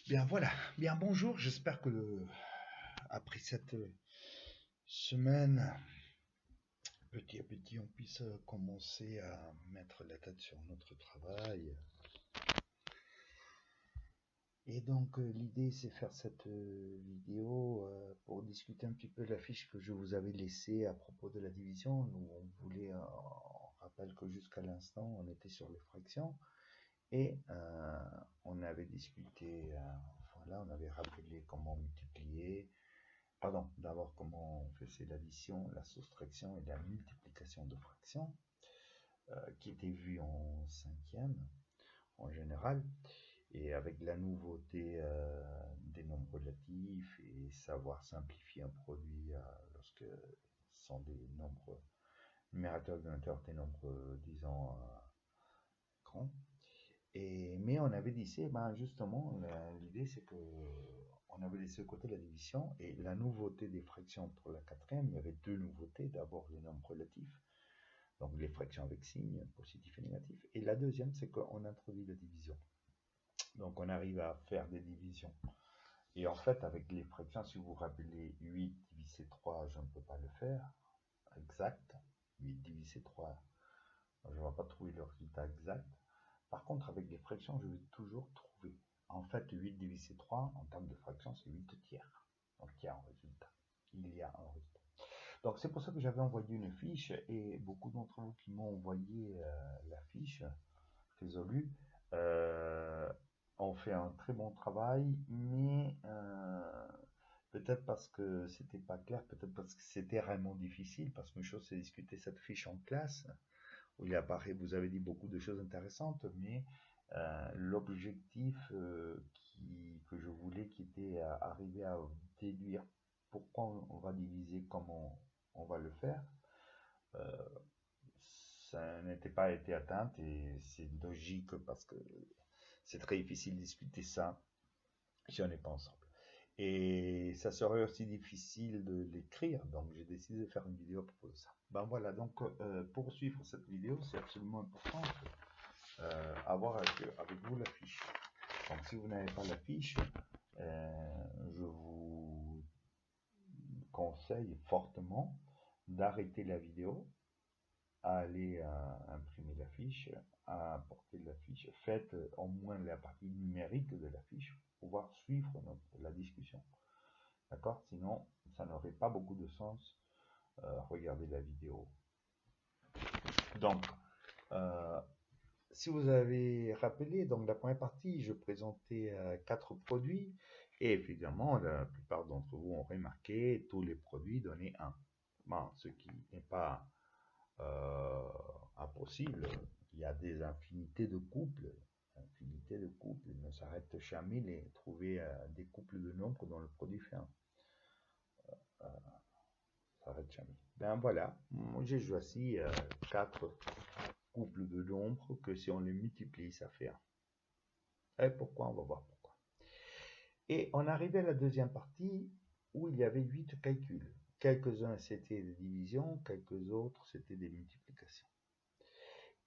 Bien voilà, bien bonjour, j'espère que après cette semaine, petit à petit, on puisse commencer à mettre la tête sur notre travail. Et donc l'idée c'est faire cette vidéo pour discuter un petit peu de la fiche que je vous avais laissée à propos de la division. Nous on voulait, on rappelle que jusqu'à l'instant on était sur les fractions et on avait discuté, voilà, on avait rappelé comment multiplier. Pardon, d'abord comment on faisait l'addition, la soustraction et la multiplication de fractions, qui étaient vues en cinquième en général, et avec la nouveauté des nombres relatifs et savoir simplifier un produit lorsque ce sont des nombres numérateurs, dénominateurs, des nombres, disons, grands. Mais on avait dit, ben justement, l'idée c'est que on avait laissé de côté la division et la nouveauté des fractions pour la quatrième, il y avait deux nouveautés. D'abord les nombres relatifs, donc les fractions avec signe positif et négatif. Et la deuxième, c'est qu'on introduit la division. Donc on arrive à faire des divisions. Et en fait, avec les fractions, si vous vous rappelez, 8 divisé 3, je ne peux pas le faire exact. 8 divisé 3, je ne vais pas trouver le résultat exact. Par contre, avec les fractions, je vais toujours trouver. En fait, 8 divisé 3, en termes de fractions, c'est 8 tiers. Donc, il y a un résultat. Il y a un résultat. Donc, c'est pour ça que j'avais envoyé une fiche et beaucoup d'entre vous qui m'ont envoyé la fiche résolue ont fait un très bon travail, mais peut-être parce que c'était pas clair, peut-être parce que c'était vraiment difficile, parce que une chose c'est discuter cette fiche en classe, où il apparaît, vous avez dit beaucoup de choses intéressantes, mais l'objectif que je voulais, qui était arriver à déduire pourquoi on va diviser, comment on va le faire, euh, ça n'était pas été atteinte et c'est logique parce que c'est très difficile de discuter ça si on n'est pas ensemble. Et ça serait aussi difficile de l'écrire, donc j'ai décidé de faire une vidéo à propos de ça. Ben voilà, donc pour suivre cette vidéo, c'est absolument important avoir avec vous la fiche. Donc si vous n'avez pas la fiche, je vous conseille fortement d'arrêter la vidéo, à aller imprimer la fiche, à apporter la fiche. Faites au moins la partie numérique de la fiche pour pouvoir suivre la discussion. D'accord? Sinon, ça n'aurait pas beaucoup de sens regarder la vidéo. Donc, euh, si vous avez rappelé, donc la première partie, je présentais 4 produits et évidemment, la plupart d'entre vous ont remarqué tous les produits donnaient 1. Bon, ce qui n'est pas impossible. Il y a des infinités de couples. Infinité de couples. Il ne s'arrête jamais de trouver des couples de nombres dont le produit fait 1. Ça s'arrête jamais. Ben voilà, j'ai choisi 4 couples de nombres que si on les multiplie, ça fait 1. Et pourquoi? On va voir pourquoi. Et on arrivait à la deuxième partie où il y avait 8 calculs. Quelques-uns c'était des divisions, quelques autres c'était des multiplications.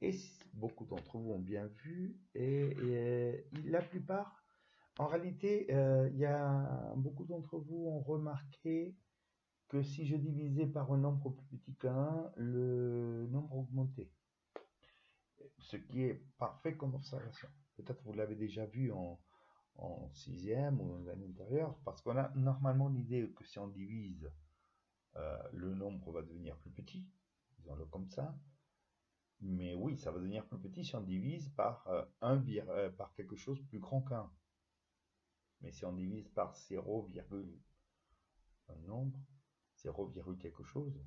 Et beaucoup d'entre vous ont bien vu, et la plupart, en réalité, il y a beaucoup d'entre vous ont remarqué que si je divisais par un nombre plus petit qu'un, le nombre augmentait. Ce qui est parfait comme observation. Peut-être vous l'avez déjà vu en sixième ou en année antérieure, parce qu'on a normalement l'idée que si on divise, le nombre va devenir plus petit, disons-le comme ça. Mais oui, ça va devenir plus petit si on divise par, par quelque chose plus grand qu'un. Mais si on divise par 0, un nombre, 0, quelque chose,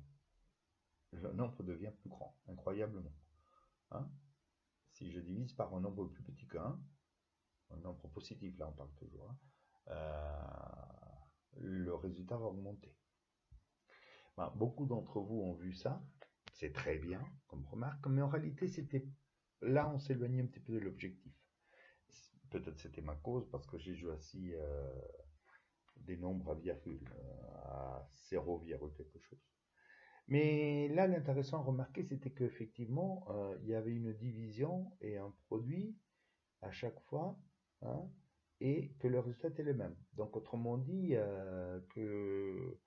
le nombre devient plus grand, incroyablement. Hein? Si je divise par un nombre plus petit qu'un, un nombre positif, là on parle toujours, hein, le résultat va augmenter. Ben, beaucoup d'entre vous ont vu ça, c'est très bien comme remarque, mais en réalité c'était là on s'éloignait un petit peu de l'objectif. Peut-être c'était ma cause parce que j'ai choisi des nombres à virgule, à 0, quelque chose. Mais là, l'intéressant à remarquer, c'était qu'effectivement, il y avait une division et un produit à chaque fois, hein, et que le résultat est le même. Donc autrement dit, que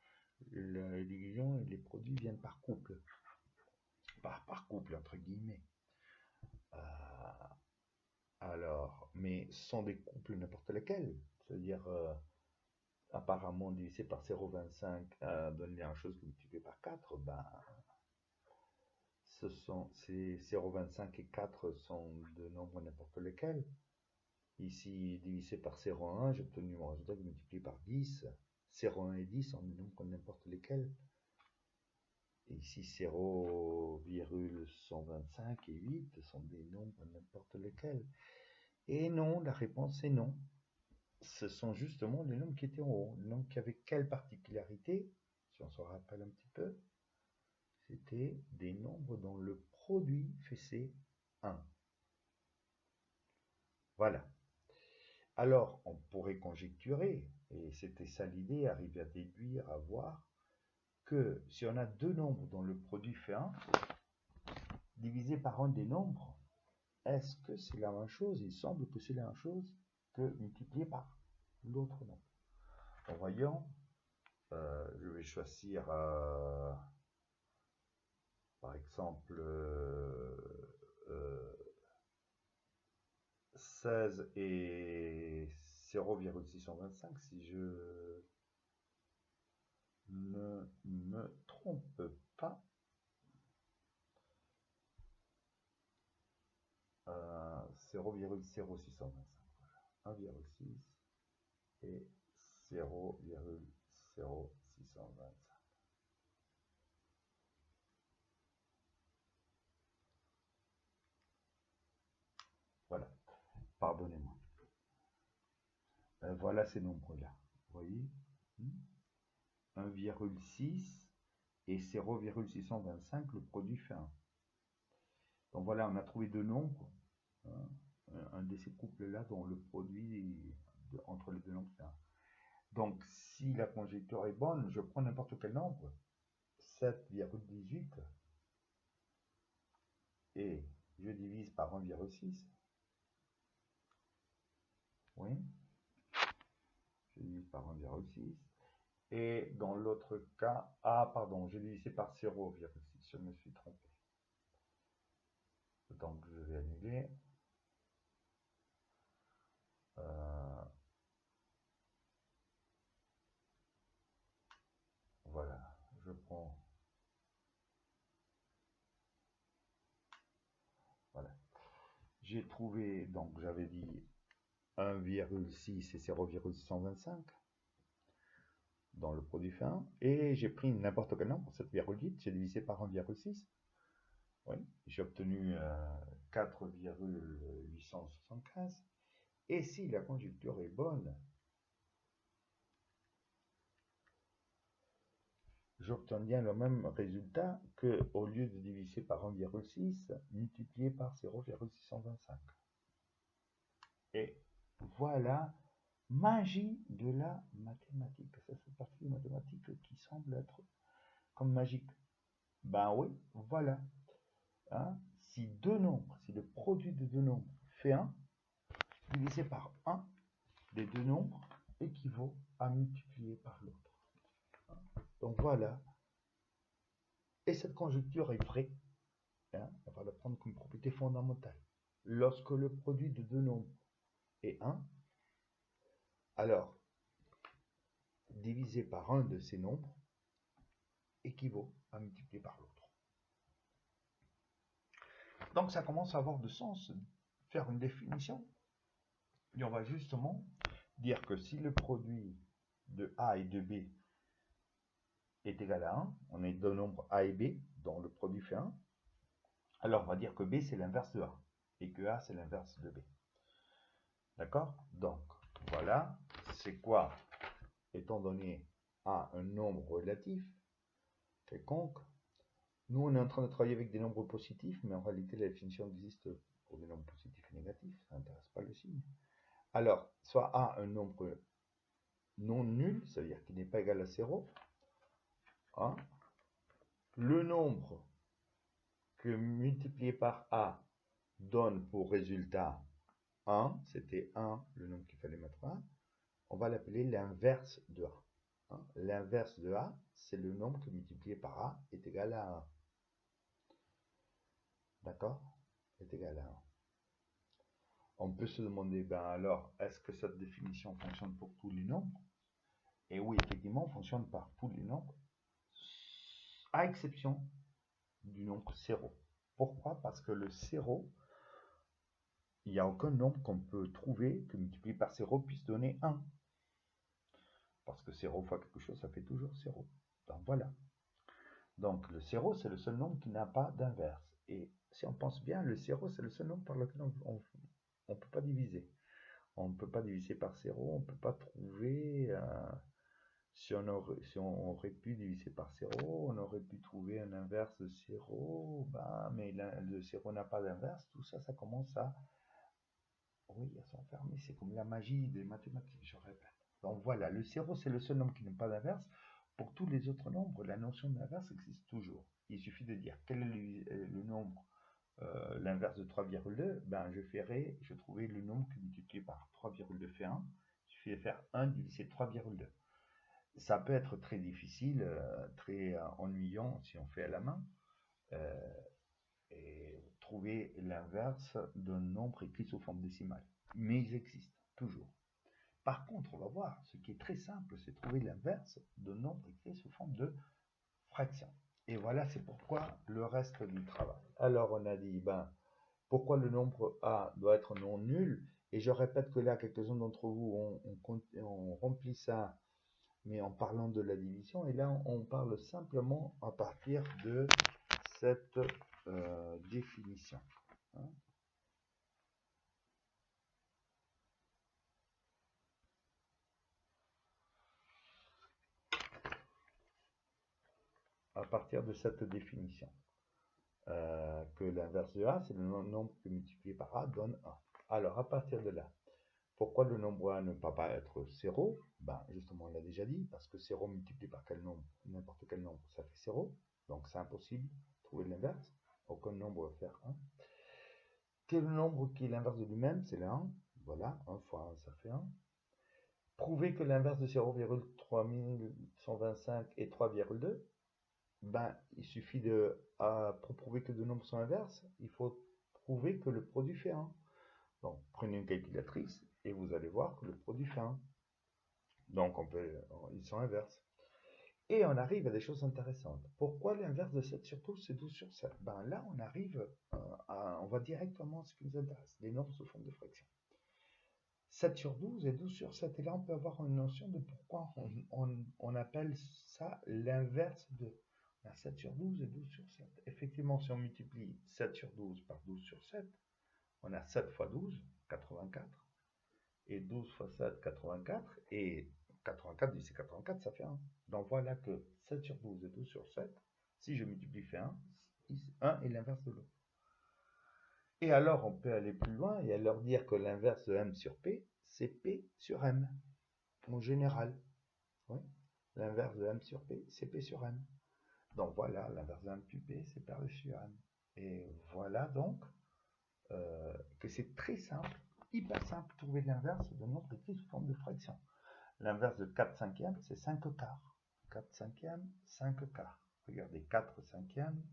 la division et les produits viennent par couple. Par couple, entre guillemets. Euh, alors, mais ce sont des couples n'importe lesquels. C'est-à-dire, apparemment, divisé par 0,25 donne la même chose que multiplié par 4, ben, ces 0,25 et 4 sont de nombres n'importe lesquels. Ici, divisé par 0,1, j'ai obtenu mon résultat qui multiplie par 10. 0,1 et 10 sont des nombres n'importe lesquels. Et ici, 0,125 et 8 sont des nombres n'importe lesquels. Et non, la réponse est non. Ce sont justement les nombres qui étaient en haut. Les nombres qui avaient quelle particularité, si on se rappelle un petit peu, c'était des nombres dont le produit faisait 1. Voilà. Alors, on pourrait conjecturer, et c'était ça l'idée, arriver à déduire, à voir, que si on a deux nombres dont le produit fait 1, divisé par un des nombres, est-ce que c'est la même chose? Il semble que c'est la même chose que multiplié par l'autre nombre. En voyant, je vais choisir par exemple 16 et 0,625 si je ne me trompe pas. 0,0625. 1,6 et 0,0625. Voilà, pardonnez-moi. Voilà ces nombres-là. Vous voyez 1,6 et 0,625, le produit fait 1. Donc voilà, on a trouvé deux nombres, hein, un de ces couples-là dont le produit entre les deux nombres fait 1. Donc si la conjecture est bonne, je prends n'importe quel nombre, 7,18, et je divise par 1,6. Oui, je divise par 1,6. Et dans l'autre cas, pardon, j'ai divisé par 0,6, je me suis trompé. Donc je vais annuler. Voilà, je prends. Voilà. J'ai trouvé, donc j'avais dit 1,6 et 0,125 dans le produit fin, et j'ai pris n'importe quel nombre, 7,8, j'ai divisé par 1,6. Oui, j'ai obtenu 4,875. Et si la conjecture est bonne, j'obtiens bien le même résultat que au lieu de diviser par 1,6, multiplié par 0,625. Et voilà, magie de la mathématique. Ça fait partie des mathématiques qui semble être comme magique. Ben oui, voilà. Hein, si deux nombres, si le produit de deux nombres fait 1, divisé par 1 des deux nombres équivaut à multiplier par l'autre. Donc voilà. Et cette conjecture est vraie. Hein, on va la prendre comme propriété fondamentale. Lorsque le produit de deux nombres est 1, alors divisé par un de ces nombres équivaut à multiplier par l'autre. Donc ça commence à avoir de sens, faire une définition. Et on va justement dire que si le produit de A et de B est égal à 1, on a deux nombres A et B dont le produit fait 1, alors on va dire que B c'est l'inverse de A et que A c'est l'inverse de B. D'accord? Donc voilà, c'est quoi, étant donné A un nombre relatif quelconque, nous on est en train de travailler avec des nombres positifs, mais en réalité la définition existe pour des nombres positifs et négatifs, ça n'intéresse pas le signe. Alors, soit A un nombre non nul, c'est-à-dire qui n'est pas égal à 0, hein, le nombre que multiplié par A donne pour résultat 1, c'était 1, le nombre qu'il fallait mettre 1. On va l'appeler l'inverse de A. Hein. L'inverse de A, c'est le nombre que multiplié par A est égal à 1. D'accord? Est égal à 1. On peut se demander, ben alors, est-ce que cette définition fonctionne pour tous les nombres? Et oui, effectivement, fonctionne par tous les nombres, à exception du nombre 0. Pourquoi? Parce que le 0, il n'y a aucun nombre qu'on peut trouver que multiplié par 0 puisse donner 1. Parce que 0 fois quelque chose, ça fait toujours 0. Donc voilà. Donc le 0, c'est le seul nombre qui n'a pas d'inverse. Et si on pense bien, le 0, c'est le seul nombre par lequel on ne peut pas diviser. On ne peut pas diviser par 0, on ne peut pas trouver... si on aurait pu diviser par 0, on aurait pu trouver un inverse de 0, ben, mais le 0 n'a pas d'inverse, tout ça, ça commence à... Oui, à s'enfermer, c'est comme la magie des mathématiques, je répète. Donc voilà, le 0, c'est le seul nombre qui n'a pas d'inverse. Pour tous les autres nombres, la notion d'inverse existe toujours. Il suffit de dire quel est le nombre, l'inverse de 3,2, ben je trouverai le nombre qui multiplié par 3,2 fait 1. Il suffit de faire 1 divisé 3,2. Ça peut être très difficile, très ennuyant si on fait à la main, euh, et trouver l'inverse d'un nombre écrit sous forme décimale. Mais ils existent, toujours. Par contre, on va voir, ce qui est très simple, c'est trouver l'inverse d'un nombre écrit sous forme de fraction. Et voilà, c'est pourquoi le reste du travail. Alors, on a dit, ben, pourquoi le nombre A doit être non nul? Et je répète que là, quelques-uns d'entre vous ont rempli ça, mais en parlant de la division. Et là, on parle simplement à partir de cette définition. Hein. À partir de cette définition. Que l'inverse de A, c'est le nombre que multiplié par A donne 1. Alors, à partir de là, pourquoi le nombre A ne peut pas être 0? Ben, justement, on l'a déjà dit, parce que 0 multiplié par quel nombre? N'importe quel nombre, ça fait 0. Donc, c'est impossible de trouver l'inverse. Aucun nombre va faire 1. Quel nombre qui est l'inverse de lui-même? C'est le 1. Voilà, 1 fois 1, ça fait 1. Prouver que l'inverse de 0,3125 est 3,2. Ben, il suffit de, pour prouver que deux nombres sont inverses, il faut prouver que le produit fait 1. Donc, prenez une calculatrice et vous allez voir que le produit fait 1. Donc, ils sont inverses. Et on arrive à des choses intéressantes. Pourquoi l'inverse de 7 sur 12, c'est 12 sur 7? Ben là, on arrive on va directement à ce qui nous intéresse, les nombres sous forme de fraction. 7 sur 12 et 12 sur 7. Et là, on peut avoir une notion de pourquoi on appelle ça l'inverse de... 7 sur 12 et 12 sur 7. Effectivement, si on multiplie 7 sur 12 par 12 sur 7, on a 7 fois 12, 84. Et 12 fois 7, 84. Et 84 divisé 84, ça fait 1. Donc voilà que 7 sur 12 et 12 sur 7, si je multiplie fait 1, 1 est l'inverse de l'autre. Et alors, on peut aller plus loin et alors dire que l'inverse de M sur P, c'est P sur M, en général. Oui. L'inverse de M sur P, c'est P sur M. Donc voilà, l'inverse de M sur P, c'est P sur M. Et voilà donc que c'est très simple, hyper simple de trouver l'inverse de notre écrit sous forme de fraction. L'inverse de 4 cinquièmes, c'est 5 quarts. 4 cinquièmes, 5 quarts. Regardez, 4 cinquièmes,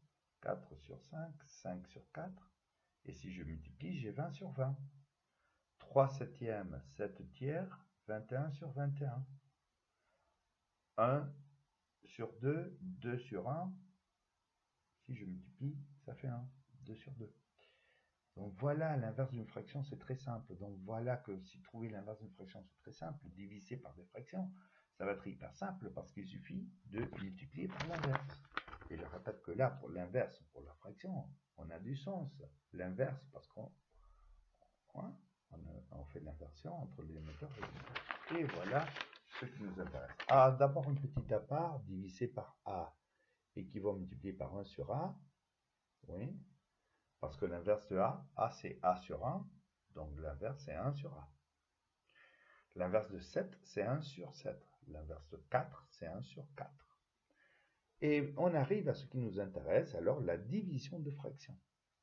4 sur 5, 5 sur 4. Et si je multiplie, j'ai 20 sur 20. 3 septièmes, 7 tiers, 21 sur 21. 1 sur 2, 2 sur 1. Si je multiplie, ça fait 1. 2 sur 2. Donc voilà, l'inverse d'une fraction, c'est très simple. Donc voilà que si trouver l'inverse d'une fraction, c'est très simple. Diviser par des fractions, ça va être hyper simple parce qu'il suffit de multiplier par l'inverse. Et je répète que là, pour l'inverse, pour la fraction, on a du sens. L'inverse, parce qu'on fait l'inversion entre l'émetteur et l'émetteur. Et voilà ce qui nous intéresse. D'abord, une petite à part, divisé par A équivaut multiplié par 1 sur A. Oui. Parce que l'inverse de A, c'est A sur 1. Donc l'inverse, c'est 1 sur A. L'inverse de 7, c'est 1 sur 7. L'inverse de 4, c'est 1 sur 4. Et on arrive à ce qui nous intéresse, alors la division de fractions.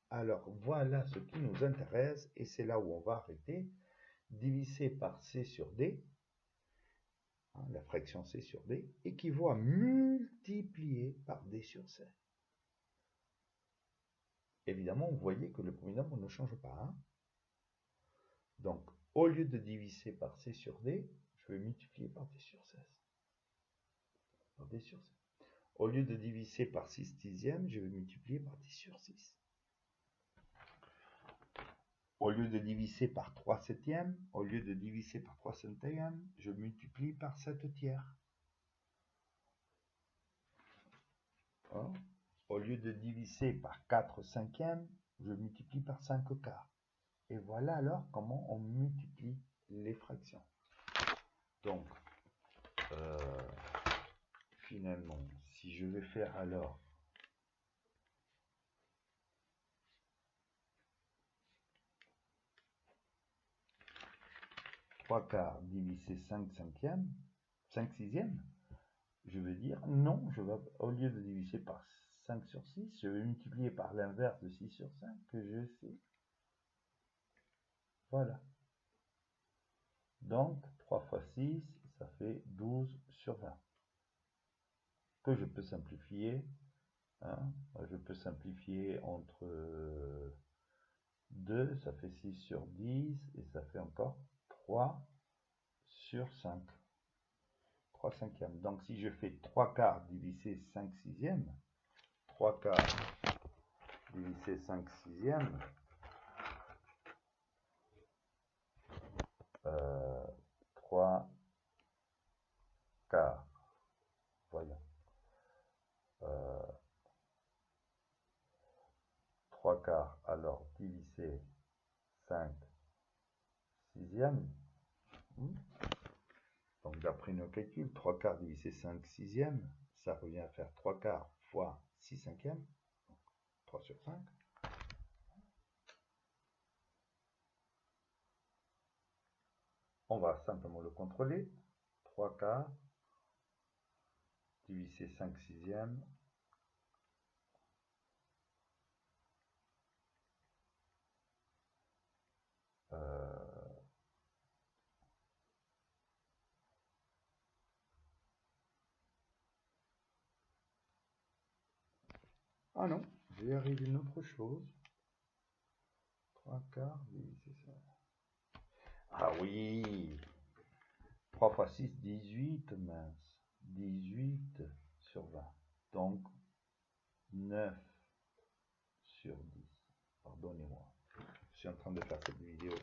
Alors, voilà ce qui nous intéresse, et c'est là où on va arrêter. Divisé par C sur D, la fraction C sur D, équivaut à multiplier par D sur C. Évidemment, vous voyez que le premier nombre ne change pas. Hein. Donc, au lieu de diviser par C sur D, je vais multiplier par D sur 16. Par D sur 16. Au lieu de diviser par 6 dixièmes, je vais multiplier par 10 sur 6. Au lieu de diviser par 3 septièmes, au lieu de diviser par 3 centièmes, je multiplie par 7 tiers. Hein? Au lieu de diviser par 4 cinquièmes, je multiplie par 5 quarts. Et voilà alors comment on multiplie les fractions. Donc, finalement, si je vais faire alors 3 quarts divisé 5 cinquièmes, 5 sixièmes, je vais dire non, au lieu de diviser par 5 sur 6, je vais multiplier par l'inverse de 6 sur 5 que je sais. Voilà. Donc, 3 fois 6, ça fait 12 sur 20. Que je peux simplifier. Hein, je peux simplifier entre 2, ça fait 6 sur 10, et ça fait encore 3 sur 5. 3 cinquièmes. Donc, si je fais 3 quarts divisé 5 sixièmes, 3 quarts divisé 5 sixièmes, 3 quarts, voyons, 3 quarts, alors divisé 5 sixièmes, donc d'après nos calculs, 3 quarts divisé 5 sixièmes, ça revient à faire 3 quarts fois 6 cinquièmes, 3 sur 5. On va simplement le contrôler. 3 quarts divisé 5 sixièmes. Ah non, j'ai arrivé une autre chose. 3 quarts divisé 5. Ah oui, 3 fois 6, 18, mince. 18 sur 20. Donc, 9 sur 10. Pardonnez-moi. Je suis en train de faire cette vidéo.